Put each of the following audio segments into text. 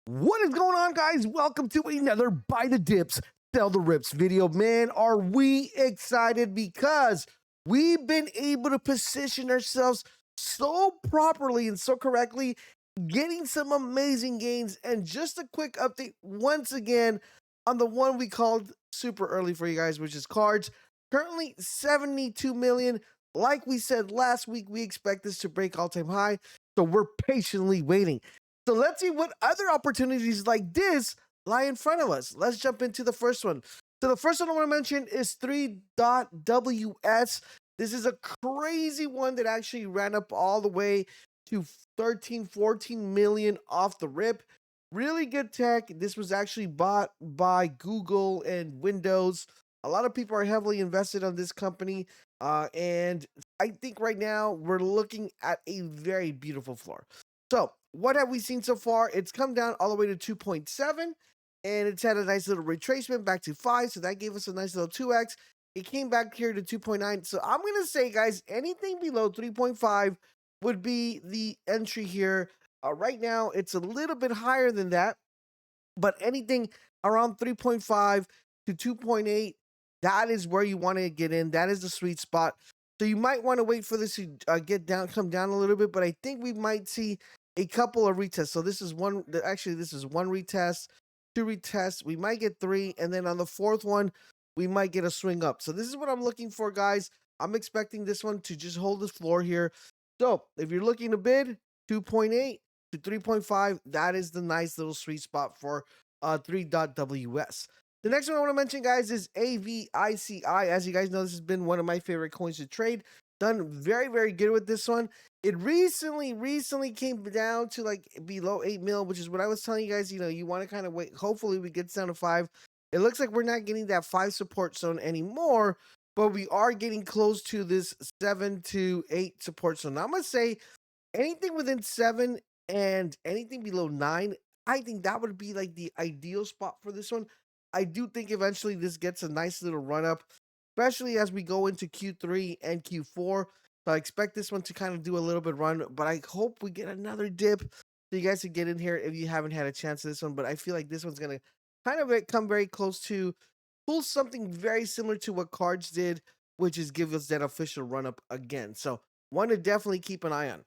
What is going on, guys? Welcome to another Buy the Dips, Sell the Rips video. Man, are we excited because we've been able to position ourselves so properly and so correctly, getting some amazing gains. And just a quick update once again on the one we called super early for you guys, which is cards. Currently 72 million. Like we said last week, we expect this to break all-time high. So we're patiently waiting. So let's see what other opportunities like this lie in front of us. Let's jump into the first one. So the first one I want to mention is 3.ws. This is a crazy one that actually ran up all the way to 13, 14 million off the rip. Really good tech. This was actually bought by Google and Windows. A lot of people are heavily invested on this company. And I think right now we're looking at a very beautiful floor. So what have we seen so far? It's come down all the way to 2.7, and it's had a nice little retracement back to 5, so that gave us a nice little 2x. It came back here to 2.9, so I'm going to say, guys, anything below 3.5 would be the entry here. Right now, it's a little bit higher than that, but anything around 3.5 to 2.8, that is where you want to get in. That is the sweet spot. So you might want to wait for this to come down a little bit, but I think we might see a couple of retests. So this is one, actually this is one retest, two retests. We might get three, and then on the fourth one, we might get a swing up. So this is what I'm looking for, guys. I'm expecting this one to just hold the floor here. So if you're looking to bid 2.8 to 3.5, that is the nice little sweet spot for 3.ws. The next one I want to mention, guys, is Avici. As you guys know, this has been one of my favorite coins to trade. Done very, very good with this one. It recently came down to like below 8 mil, which is what I was telling you guys. You know, you want to kind of wait. Hopefully, we get down to 5. It looks like we're not getting that 5 support zone anymore, but we are getting close to this 7 to 8 support zone. Now, I'm going to say anything within 7 and anything below 9, I think that would be like the ideal spot for this one. I do think eventually this gets a nice little run up, especially as we go into Q3 and Q4. So I expect this one to kind of do a little bit run, but I hope we get another dip so you guys can get in here if you haven't had a chance to this one. But I feel like this one's going to kind of come very close to pull something very similar to what cards did, which is give us that official run up again. So one to definitely keep an eye on.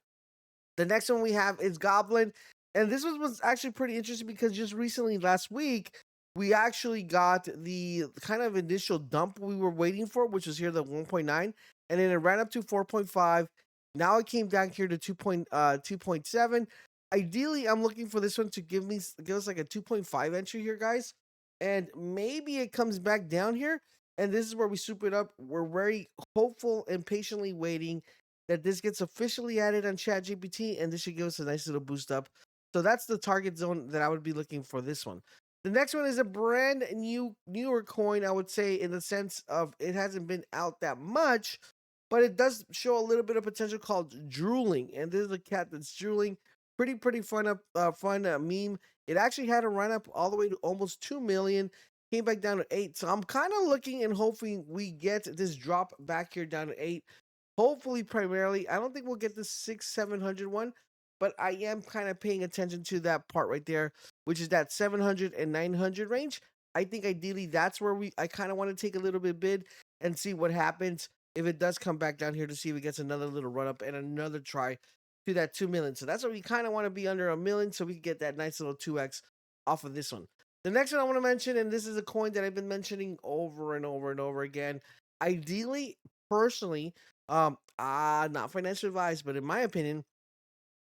The next one we have is Goblin. And this was actually pretty interesting because just recently, last week, we actually got the kind of initial dump we were waiting for, which was here the 1.9, and then it ran up to 4.5. Now it came down here to 2.7. Ideally, I'm looking for this one to give us like a 2.5 entry here, guys, and maybe it comes back down here, and this is where we soup it up. We're very hopeful and patiently waiting that this gets officially added on ChatGPT, and this should give us a nice little boost up. So that's the target zone that I would be looking for this one. The next one is a brand newer coin, I would say, in the sense of it hasn't been out that much, but it does show a little bit of potential called Drooling. And this is a cat that's drooling. Pretty fun meme. It actually had a run up all the way to almost 2 million, came back down to 8. So I'm kind of looking and hoping we get this drop back here down to 8. Hopefully, primarily, I don't think we'll get the 600-700 one, but I am kind of paying attention to that part right there, which is that 700 and 900 range. I think ideally that's where I kind of want to take a little bit bid and see what happens if it does come back down here to see if it gets another little run up and another try to that 2 million. So that's where we kind of want to be under a million so we can get that nice little 2x off of this one. The next one I want to mention, and this is a coin that I've been mentioning over and over and over again. Ideally, personally, not financial advice, but in my opinion,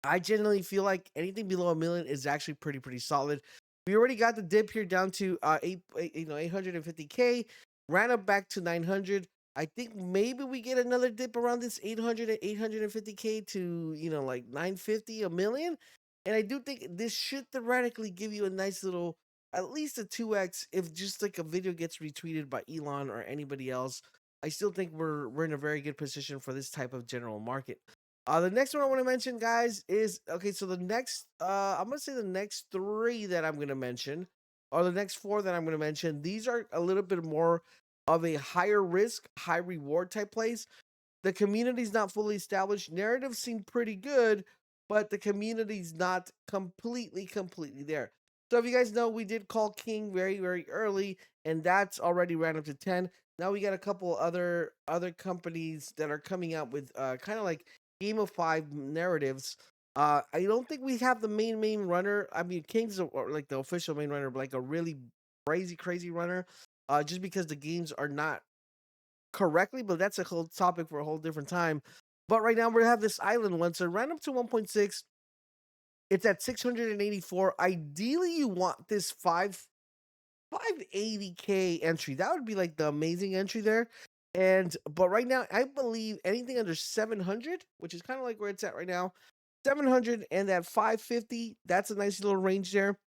I generally feel like anything below a million is actually pretty solid. We already got the dip here down to 850k, ran up back to 900. I think maybe we get another dip around this 800 and 850k to like 950, a million. And I do think this should theoretically give you a nice little, at least a 2x if just like a video gets retweeted by Elon or anybody else. I still think we're in a very good position for this type of general market. The next one I want to mention, guys, is okay. So the next, I'm gonna say the next 3 that I'm gonna mention, or the next 4 that I'm gonna mention. These are a little bit more of a higher risk, high reward type plays. The community's not fully established. Narratives seem pretty good, but the community's not completely there. So if you guys know, we did call King very, very early, and that's already ran up to 10. Now we got a couple other companies that are coming out with kind of like Game of Five narratives. I don't think we have the main runner. I mean, King's like the official main runner, but like a really crazy runner. Just because the games are not correctly, but that's a whole topic for a whole different time. But right now we have this island one, so it ran up to 1.6. It's at 684. Ideally, you want this 580K entry. That would be like the amazing entry there. And but right now, I believe anything under 700, which is kind of like where it's at right now, 700 and that 550, that's a nice little range there.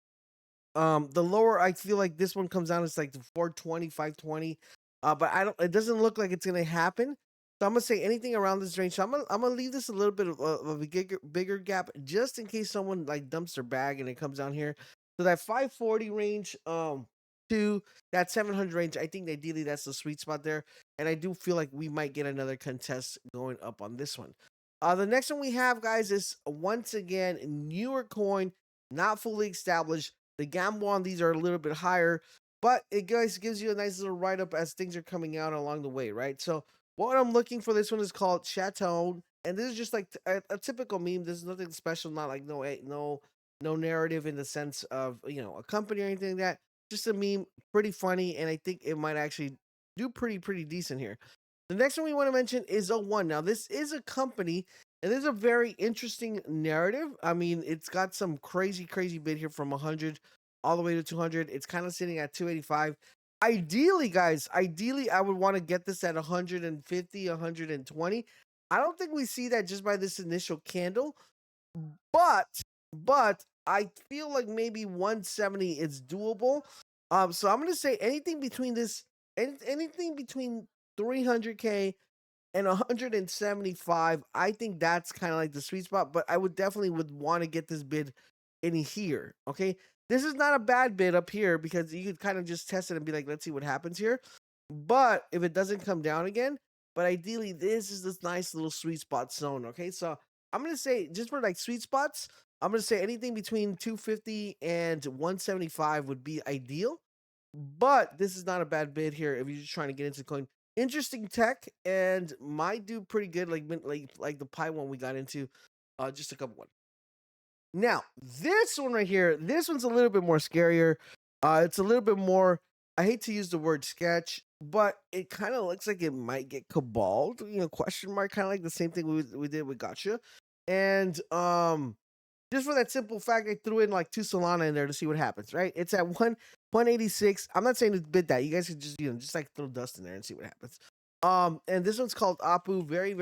The lower I feel like this one comes down, it's like the 420, 520. But I don't, it doesn't look like it's gonna happen. So I'm gonna say anything around this range. So I'm gonna leave this a little bit of a bigger gap just in case someone like dumps their bag and it comes down here. So that 540 range, to that 700 range, I think ideally that's the sweet spot there. And I do feel like we might get another contest going up on this one. The next one we have, guys, is once again newer coin, not fully established. The gamble on these are a little bit higher, but it guys gives you a nice little write up as things are coming out along the way, right? So what I'm looking for, this one is called Chaton, and this is just like a typical meme. There's nothing special, not like no narrative in the sense of a company or anything like that. Just a meme, pretty funny, and I think it might actually do pretty decent here. The next one we want to mention is O1. Now this is a company. And there's a very interesting narrative. I mean, it's got some crazy bid here from 100 all the way to 200. It's kind of sitting at 285. Ideally, guys, I would want to get this at 150, 120. I don't think we see that just by this initial candle, but I feel like maybe 170 is doable. So I'm gonna say anything between this, anything between 300K and 175, I think that's kind of like the sweet spot, but I would definitely would want to get this bid in here. Okay. This is not a bad bid up here because you could kind of just test it and be like, let's see what happens here. But if it doesn't come down again, but ideally this is this nice little sweet spot zone. Okay. So I'm gonna say just for like sweet spots, I'm gonna say anything between 250 and 175 would be ideal. But this is not a bad bid here if you're just trying to get into coin. Interesting tech and might do pretty good, like the Pi one we got into just a couple one. Now this one right here, this one's a little bit more scarier. It's a little bit more. I hate to use the word sketch, but it kind of looks like it might get cabaled. Question mark, kind of like the same thing we did with Gotcha, and just for that simple fact, I threw in like 2 Solana in there to see what happens, right? It's at 186. I'm not saying to bid that. You guys could just like throw dust in there and see what happens. And this one's called Apu, very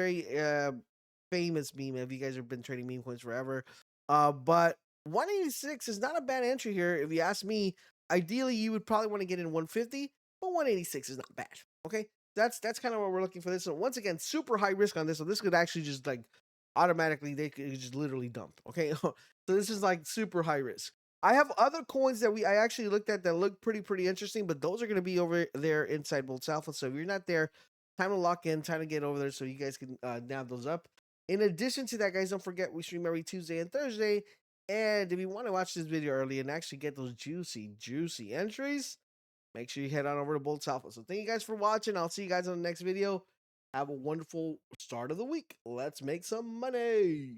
famous meme. If you guys have been trading meme coins forever. But 186 is not a bad entry here. If you ask me, ideally you would probably want to get in 150, but 186 is not bad. Okay. That's kind of what we're looking for this. So once again, super high risk on this. So this could actually just like automatically they could just literally dump. Okay. So this is like super high risk. I have other coins that I actually looked at that look pretty interesting, but those are going to be over there inside Bolts Alpha. So if you're not there, time to lock in, time to get over there so you guys can nab those up. In addition to that, guys, don't forget we stream every Tuesday and Thursday. And if you want to watch this video early and actually get those juicy entries, make sure you head on over to Bolts Alpha. So thank you guys for watching. I'll see you guys on the next video. Have a wonderful start of the week. Let's make some money.